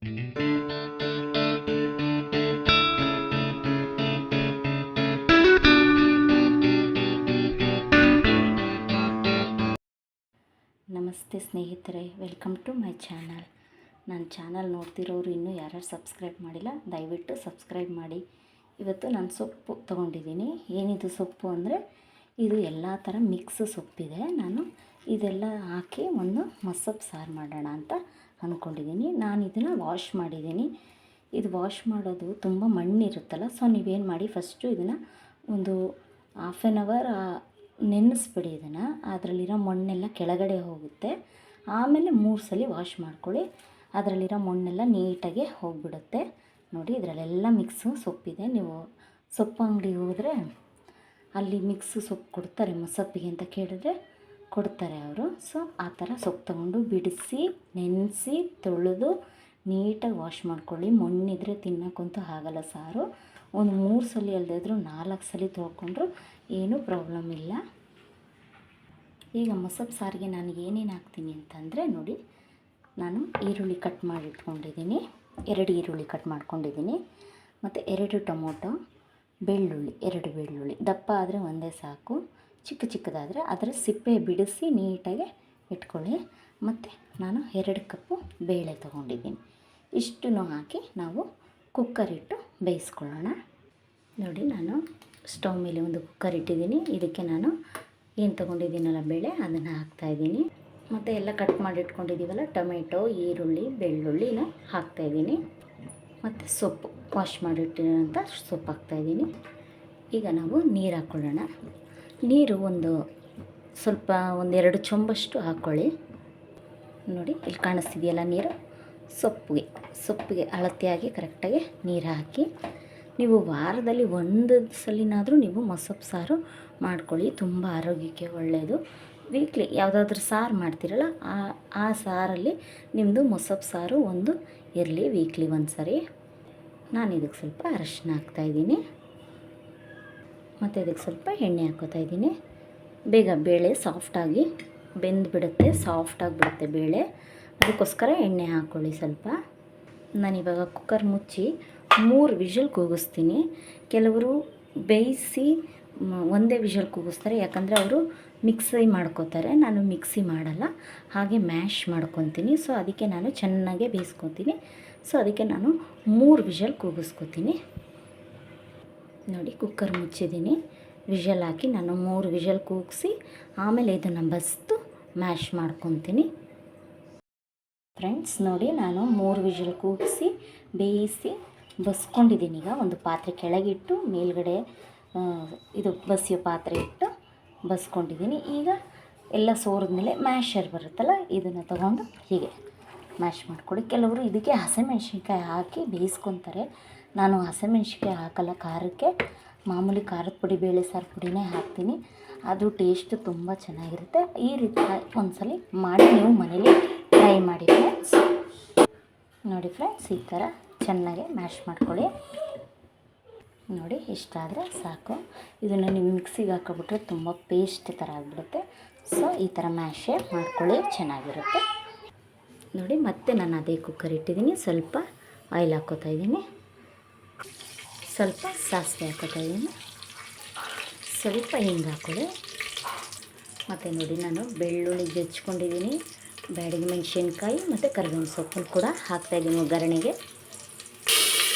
ನಮಸ್ತೆ ಸ್ನೇಹಿತರೆ, welcome to my channel. ನನ್ನ ಚಾನಲ್ ನೋಡ್ತಿರೋರು ಇನ್ನೂ ಯಾರ್ಯಾರು ಸಬ್ಸ್ಕ್ರೈಬ್ ಮಾಡಿಲ್ಲ, ದಯವಿಟ್ಟು ಸಬ್ಸ್ಕ್ರೈಬ್ ಮಾಡಿ. ಇವತ್ತು ನಾನು ಸೊಪ್ಪು ತೊಗೊಂಡಿದ್ದೀನಿ. ಏನಿದು ಸೊಪ್ಪು ಅಂದರೆ ಇದು ಎಲ್ಲ ಥರ ಮಿಕ್ಸ್ ಸೊಪ್ಪಿದೆ. ನಾನು ಇದೆಲ್ಲ ಹಾಕಿ ಒಂದು ಮಸೊಪ್ಪು ಸಾರು ಮಾಡೋಣ ಅಂತ ಅಂದ್ಕೊಂಡಿದ್ದೀನಿ. ನಾನು ಇದನ್ನು ವಾಶ್ ಮಾಡಿದ್ದೀನಿ. ಇದು ವಾಶ್ ಮಾಡೋದು ತುಂಬ ಮಣ್ಣಿರುತ್ತಲ್ಲ, ಸೊ ನೀವೇನು ಮಾಡಿ ಫಸ್ಟು ಇದನ್ನು ಒಂದು ಹಾಫ್ ಆನ್ ಅವರ್ ನೆನೆಸ್ಬಿಡಿ. ಇದನ್ನು ಅದರಲ್ಲಿರೋ ಮಣ್ಣೆಲ್ಲ ಕೆಳಗಡೆ ಹೋಗುತ್ತೆ. ಆಮೇಲೆ 3 ಸಲ ವಾಶ್ ಮಾಡ್ಕೊಳ್ಳಿ. ಅದರಲ್ಲಿರೋ ಮಣ್ಣೆಲ್ಲ ನೀಟಾಗಿ ಹೋಗಿಬಿಡುತ್ತೆ. ನೋಡಿ, ಇದರಲ್ಲೆಲ್ಲ ಮಿಕ್ಸು ಸೊಪ್ಪಿದೆ. ನೀವು ಸೊಪ್ಪು ಅಂಗಡಿಗೆ ಹೋದರೆ ಅಲ್ಲಿ ಮಿಕ್ಸು ಸೊಪ್ಪು ಕೊಡ್ತಾರೆ, ಮಸೊಪ್ಪಿಗೆ ಅಂತ ಕೇಳಿದ್ರೆ ಕೊಡ್ತಾರೆ ಅವರು. ಸೊ ಆ ಥರ ಸೊಪ್ಪು ತೊಗೊಂಡು ಬಿಡಿಸಿ, ನೆನೆಸಿ, ತೊಳೆದು ನೀಟಾಗಿ ವಾಶ್ ಮಾಡ್ಕೊಳ್ಳಿ. ಮಣ್ಣಿದ್ರೆ ತಿನ್ನೋಕ್ಕಂತೂ ಆಗಲ್ಲ ಸಾರು. ಒಂದು 3 ಸಲ ಅಲ್ಲದಿದ್ರೂ 4 ಸಲ ತೊಳ್ಕೊಂಡ್ರು ಏನೂ ಪ್ರಾಬ್ಲಮ್ ಇಲ್ಲ. ಈಗ ಮಸೊಪ್ಪು ಸಾರಿಗೆ ನಾನು ಏನೇನು ಹಾಕ್ತೀನಿ ಅಂತಂದರೆ, ನೋಡಿ, ನಾನು ಈರುಳ್ಳಿ ಕಟ್ ಮಾಡಿ ಇಟ್ಕೊಂಡಿದ್ದೀನಿ. 2 ಈರುಳ್ಳಿ ಕಟ್ ಮಾಡ್ಕೊಂಡಿದ್ದೀನಿ. ಮತ್ತು 2 ಟೊಮೊಟೊ, ಬೆಳ್ಳುಳ್ಳಿ 2 ಬೆಳ್ಳುಳ್ಳಿ, ದಪ್ಪ ಆದರೆ ಒಂದೇ ಸಾಕು, ಚಿಕ್ಕ ಚಿಕ್ಕದಾದರೆ ಅದರ ಸಿಪ್ಪೆ ಬಿಡಿಸಿ ನೀಟಾಗಿ ಇಟ್ಕೊಳ್ಳಿ. ಮತ್ತು ನಾನು 2 ಕಪ್ಪು ಬೇಳೆ ತೊಗೊಂಡಿದ್ದೀನಿ. ಇಷ್ಟನ್ನು ಹಾಕಿ ನಾವು ಕುಕ್ಕರ್ ಇಟ್ಟು ಬೇಯಿಸ್ಕೊಳ್ಳೋಣ. ನೋಡಿ, ನಾನು ಸ್ಟವ್ ಮೇಲೆ ಒಂದು ಕುಕ್ಕರ್ ಇಟ್ಟಿದ್ದೀನಿ. ಇದಕ್ಕೆ ನಾನು ಏನು ತೊಗೊಂಡಿದ್ದೀನಲ್ಲ ಬೇಳೆ, ಅದನ್ನು ಹಾಕ್ತಾಯಿದ್ದೀನಿ. ಮತ್ತು ಎಲ್ಲ ಕಟ್ ಮಾಡಿ ಇಟ್ಕೊಂಡಿದ್ದೀವಲ್ಲ ಟೊಮೆಟೊ, ಈರುಳ್ಳಿ, ಬೆಳ್ಳುಳ್ಳಿನ ಹಾಕ್ತಾಯಿದ್ದೀನಿ. ಮತ್ತು ಸೊಪ್ಪು, ವಾಶ್ ಮಾಡಿಟ್ಟಿರೋಂಥ ಸೊಪ್ಪು ಹಾಕ್ತಾಯಿದ್ದೀನಿ. ಈಗ ನಾವು ನೀರು ಹಾಕ್ಕೊಳ್ಳೋಣ. ನೀರು ಸ್ವಲ್ಪ 2 ಚೊಂಬಷ್ಟು ಹಾಕ್ಕೊಳ್ಳಿ. ನೋಡಿ, ಇಲ್ಲಿ ಕಾಣಿಸ್ತಿದೆಯಲ್ಲ ನೀರು. ಸೊಪ್ಪಿಗೆ ಅಳತೆಯಾಗಿ ಕರೆಕ್ಟಾಗಿ ನೀರು ಹಾಕಿ, ನೀವು ವಾರದಲ್ಲಿ 1 ಸಲಿನಾದರೂ ನೀವು ಮಸೊಪ್ಪು ಸಾರು ಮಾಡ್ಕೊಳ್ಳಿ. ತುಂಬ ಆರೋಗ್ಯಕ್ಕೆ ಒಳ್ಳೆಯದು. ವೀಕ್ಲಿ ಯಾವುದಾದ್ರೂ ಸಾರು ಮಾಡ್ತೀರಲ್ಲ, ಆ ಸಾರಲ್ಲಿ ನಿಮ್ಮದು ಮಸೊಪ್ಪು ಸಾರು ಒಂದು ಇರಲಿ, ವೀಕ್ಲಿ 1 ಸರಿ. ನಾನು ಇದಕ್ಕೆ ಸ್ವಲ್ಪ ಅರಶಿನ ಹಾಕ್ತಾಯಿದ್ದೀನಿ. ಮತ್ತು ಇದಕ್ಕೆ ಸ್ವಲ್ಪ ಎಣ್ಣೆ ಹಾಕ್ಕೋತಾಯಿದ್ದೀನಿ. ಬೇಗ ಬೇಳೆ ಸಾಫ್ಟಾಗಿ ಬೆಂದುಬಿಡುತ್ತೆ, ಸಾಫ್ಟಾಗಿಬಿಡುತ್ತೆ ಬೇಳೆ. ಅದಕ್ಕೋಸ್ಕರ ಎಣ್ಣೆ ಹಾಕ್ಕೊಳ್ಳಿ ಸ್ವಲ್ಪ. ನಾನಿವಾಗ ಕುಕ್ಕರ್ ಮುಚ್ಚಿ 3 ವಿಷಲ್ ಕೂಗಿಸ್ತೀನಿ. ಕೆಲವರು ಬೇಯಿಸಿ ಒಂದೇ ವಿಷಲ್ ಕೂಗಿಸ್ತಾರೆ, ಯಾಕಂದರೆ ಅವರು ಮಿಕ್ಸಿ ಮಾಡ್ಕೋತಾರೆ. ನಾನು ಮಿಕ್ಸಿ ಮಾಡಲ್ಲ, ಹಾಗೆ ಮ್ಯಾಶ್ ಮಾಡ್ಕೊತೀನಿ. ಸೊ ಅದಕ್ಕೆ ನಾನು ಚೆನ್ನಾಗೇ ಬೇಯಿಸ್ಕೊತೀನಿ. ಸೊ ಅದಕ್ಕೆ ನಾನು 3 ವಿಷಲ್ ಕೂಗಿಸ್ಕೊತೀನಿ. ನೋಡಿ, ಕುಕ್ಕರ್ ಮುಚ್ಚಿದ್ದೀನಿ. ವಿಷಲ್ ಹಾಕಿ ನಾನು 3 ವಿಷಲ್ ಕೂಗಿಸಿ ಆಮೇಲೆ ಇದನ್ನು ಬಸ್ತು ಮ್ಯಾಶ್ ಮಾಡ್ಕೊತೀನಿ. ಫ್ರೆಂಡ್ಸ್, ನೋಡಿ, ನಾನು 3 ವಿಷಲ್ ಕೂಗಿಸಿ ಬೇಯಿಸಿ ಬಸ್ಕೊಂಡಿದ್ದೀನಿ. ಈಗ ಒಂದು ಪಾತ್ರೆ ಕೆಳಗಿಟ್ಟು ಮೇಲ್ಗಡೆ ಇದು ಬಸಿಯೋ ಪಾತ್ರೆ ಇಟ್ಟು ಬಸ್ಕೊಂಡಿದ್ದೀನಿ. ಈಗ ಎಲ್ಲ ಸೋರಿದ್ಮೇಲೆ ಮ್ಯಾಶರ್ ಬರುತ್ತಲ್ಲ, ಇದನ್ನು ತೊಗೊಂಡು ಹೀಗೆ ಮ್ಯಾಶ್ ಮಾಡ್ಕೊಳ್ಳಿ. ಕೆಲವರು ಇದಕ್ಕೆ ಹಸಿಮೆಣ್ಸಿನ್ಕಾಯಿ ಹಾಕಿ ಬೇಯಿಸ್ಕೊತಾರೆ. ನಾನು ಹಸಿಮೆಣ್ಸಿನ್ಕಾಯಿ ಹಾಕಲ್ಲ ಖಾರಕ್ಕೆ. ಮಾಮೂಲಿ ಖಾರದ ಪುಡಿ, ಬೇಳೆ ಸಾರು ಪುಡಿನೇ ಹಾಕ್ತೀನಿ. ಅದು ಟೇಸ್ಟ್ ತುಂಬ ಚೆನ್ನಾಗಿರುತ್ತೆ. ಈ ರೀತಿ ಒಂದ್ಸಲ ಮಾಡಿ ನೀವು ಮನೇಲಿ ಟ್ರೈ ಮಾಡಿ ಫ್ರೆಂಡ್ಸ್. ನೋಡಿ ಫ್ರೆಂಡ್ಸ್, ಈ ಥರ ಚೆನ್ನಾಗಿ ಮ್ಯಾಶ್ ಮಾಡ್ಕೊಳ್ಳಿ. ನೋಡಿ, ಇಷ್ಟಾದರೆ ಸಾಕು. ಇದನ್ನು ನೀವು ಮಿಕ್ಸಿಗೆ ಹಾಕೊಬಿಟ್ರೆ ತುಂಬ ಪೇಸ್ಟ್ ಥರ ಆಗಿಬಿಡುತ್ತೆ. ಸೊ ಈ ಥರ ಮ್ಯಾಶೇ ಮಾಡ್ಕೊಳ್ಳಿ, ಚೆನ್ನಾಗಿರುತ್ತೆ. ನೋಡಿ, ಮತ್ತೆ ನಾನು ಅದೇ ಕುಕ್ಕರ್ ಇಟ್ಟಿದ್ದೀನಿ. ಸ್ವಲ್ಪ ಆಯಿಲ್ ಹಾಕ್ಕೋತಾಯಿದ್ದೀನಿ, ಸ್ವಲ್ಪ ಸಾಸಿವೆ ಹಾಕ್ಕೋತಾಯಿದ್ದೀನಿ, ಸ್ವಲ್ಪ ಹಿಂಗೆ ಹಾಕ್ಕೊಳ್ಳಿ. ಮತ್ತು ನೋಡಿ, ನಾನು ಬೆಳ್ಳುಳ್ಳಿ ಜಜ್ಕೊಂಡಿದ್ದೀನಿ, ಬ್ಯಾಡಗಿ ಮೆಣಸಿನ್ಕಾಯಿ ಮತ್ತು ಕರಿಬೇವಿನ ಸೊಪ್ಪನ್ನು ಕೂಡ ಹಾಕ್ತಾಯಿದ್ದೀನಿ ಒಗ್ಗರಣೆಗೆ.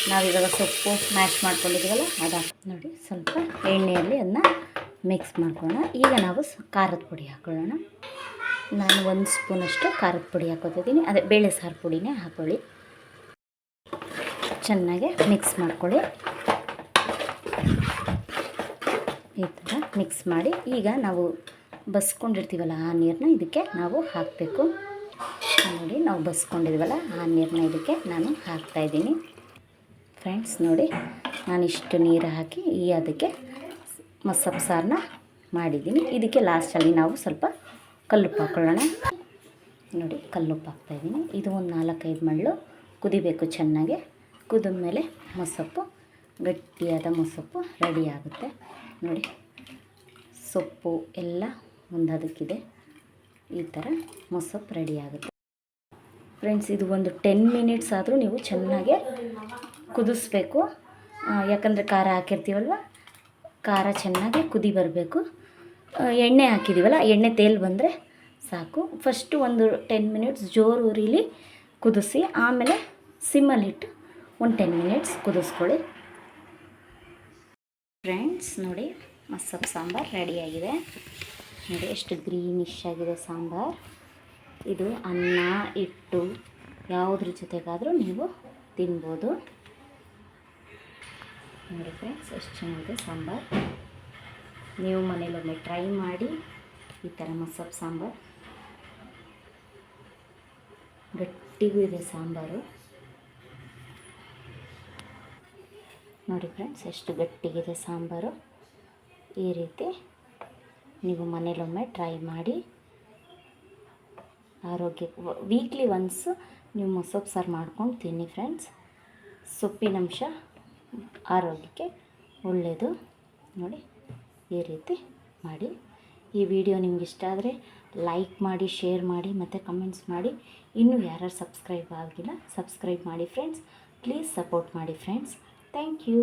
ನಾವಿವಾಗ ಸೊಪ್ಪು ಮ್ಯಾಶ್ ಮಾಡ್ಕೊಂಡಿದ್ದೀವಲ್ಲ ಅದು ನೋಡಿ, ಸ್ವಲ್ಪ ಎಣ್ಣೆಯಲ್ಲಿ ಅದನ್ನ ಮಿಕ್ಸ್ ಮಾಡ್ಕೊಳ್ಳೋಣ. ಈಗ ನಾವು ಖಾರದ ಪುಡಿ ಹಾಕ್ಕೊಳ್ಳೋಣ. ನಾನು 1 ಸ್ಪೂನಷ್ಟು ಖಾರದ ಪುಡಿ ಹಾಕ್ಕೊತಿದ್ದೀನಿ. ಅದೇ ಬೇಳೆ ಸಾರು ಪುಡಿನೇ ಹಾಕ್ಕೊಳ್ಳಿ. ಚೆನ್ನಾಗಿ ಮಿಕ್ಸ್ ಮಾಡ್ಕೊಳ್ಳಿ. ಈ ಥರ ಮಿಕ್ಸ್ ಮಾಡಿ ಈಗ ನಾವು ಬಸ್ಕೊಂಡಿರ್ತೀವಲ್ಲ ಆ ನೀರನ್ನ ಇದಕ್ಕೆ ನಾವು ಹಾಕಬೇಕು. ನೋಡಿ, ನಾವು ಬಸ್ಕೊಂಡಿದ್ದೀವಲ್ಲ ಆ ನೀರನ್ನ ಇದಕ್ಕೆ ನಾನು ಹಾಕ್ತಾಯಿದ್ದೀನಿ. ಫ್ರೆಂಡ್ಸ್, ನೋಡಿ, ನಾನು ಇಷ್ಟು ನೀರು ಹಾಕಿ ಅದಕ್ಕೆ ಮಸೊಪ್ಪು ಸಾರನ್ನ ಮಾಡಿದ್ದೀನಿ. ಇದಕ್ಕೆ ಲಾಸ್ಟಲ್ಲಿ ನಾವು ಸ್ವಲ್ಪ ಕಲ್ಲುಪ್ಪು ಹಾಕ್ಕೊಳ್ಳೋಣ. ನೋಡಿ, ಕಲ್ಲುಪ್ಪು ಹಾಕ್ತಾಯಿದ್ದೀನಿ. ಇದು ಒಂದು 4-5 ಮಳ್ಳು ಕುದಿಬೇಕು ಚೆನ್ನಾಗಿ. ಕುದಿದ ಮೇಲೆ ಮಸೊಪ್ಪು, ಗಟ್ಟಿಯಾದ ಮಸೊಪ್ಪು ರೆಡಿ ಆಗುತ್ತೆ. ನೋಡಿ, ಸೊಪ್ಪು ಎಲ್ಲ ಒಂದು ಅದಕ್ಕಿದೆ. ಈ ಥರ ಮಸೊಪ್ಪು ರೆಡಿ ಆಗುತ್ತೆ. ಫ್ರೆಂಡ್ಸ್ ಇದು ಒಂದು 10 ಮಿನಿಟ್ಸ್ ಆದರೂ ನೀವು ಚೆನ್ನಾಗೆ ಕುದಿಸ್ಬೇಕು. ಯಾಕಂದರೆ ಖಾರ ಹಾಕಿರ್ತೀವಲ್ವ, ಖಾರ ಚೆನ್ನಾಗಿ ಕುದಿ ಬರಬೇಕು. ಎಣ್ಣೆ ಹಾಕಿದ್ದೀವಲ್ಲ, ಎಣ್ಣೆ ತೇಲ್ ಬಂದರೆ ಸಾಕು. ಫಸ್ಟು ಒಂದು 10 ಮಿನಿಟ್ಸ್ ಜೋರು ಉರಿಲಿ ಕುದಿಸಿ, ಆಮೇಲೆ ಸಿಮ್ಮಲ್ಲಿಟ್ಟು ಒಂದು 10 ಮಿನಿಟ್ಸ್ ಕುದಿಸ್ಕೊಳ್ಳಿ. ಫ್ರೆಂಡ್ಸ್ ನೋಡಿ, ಮಸ್ಸೊಪ್ಪು ಸಾಂಬಾರು ರೆಡಿಯಾಗಿದೆ. ನೋಡಿ ಎಷ್ಟು ಗ್ರೀನಿಶ್ ಆಗಿದೆ ಸಾಂಬಾರು. ಇದು ಅನ್ನ, ಹಿಟ್ಟು ಯಾವುದ್ರ ಜೊತೆಗಾದರೂ ನೀವು ತಿನ್ಬೋದು. ನೋಡಿ ಫ್ರೆಂಡ್ಸ್, ಎಷ್ಟು ಚೆನ್ನಾಗಿದೆ ಸಾಂಬಾರು. ನೀವು ಮನೇಲೊಮ್ಮೆ ಟ್ರೈ ಮಾಡಿ ಈ ಥರ ಮಸ್ಸೊಪ್ಪು ಸಾಂಬಾರು. ಗಟ್ಟಿಗೂ ಇದೆ ಸಾಂಬಾರು. ನೋಡಿ ಫ್ರೆಂಡ್ಸ್, ಎಷ್ಟು ಗಟ್ಟಿಗಿದೆ ಸಾಂಬಾರು. ಈ ರೀತಿ ನೀವು ಮನೇಲೊಮ್ಮೆ ಟ್ರೈ ಮಾಡಿ. ಆರೋಗ್ಯಕ್ಕೆ ವೀಕ್ಲಿ ಒನ್ಸ್ ನೀವು ಮಸ್ಸೊಪ್ಪು ಸಾರು ಮಾಡ್ಕೊಂಡು ತಿನ್ನಿ ಫ್ರೆಂಡ್ಸ್. ಸೊಪ್ಪಿನಂಶ ಆರೋಗ್ಯಕ್ಕೆ ಒಳ್ಳೆಯದು. ನೋಡಿ ಈ ರೀತಿ ಮಾಡಿ. ಈ ವಿಡಿಯೋ ನಿಮ್ಗೆ ಇಷ್ಟ ಆದರೆ ಲೈಕ್ ಮಾಡಿ, ಶೇರ್ ಮಾಡಿ ಮತ್ತು ಕಮೆಂಟ್ಸ್ ಮಾಡಿ. ಇನ್ನೂ ಯಾರು ಸಬ್ಸ್ಕ್ರೈಬ್ ಆಗಿಲ್ಲ ಸಬ್ಸ್ಕ್ರೈಬ್ ಮಾಡಿ ಫ್ರೆಂಡ್ಸ್. ಪ್ಲೀಸ್ ಸಪೋರ್ಟ್ ಮಾಡಿ ಫ್ರೆಂಡ್ಸ್. Thank you.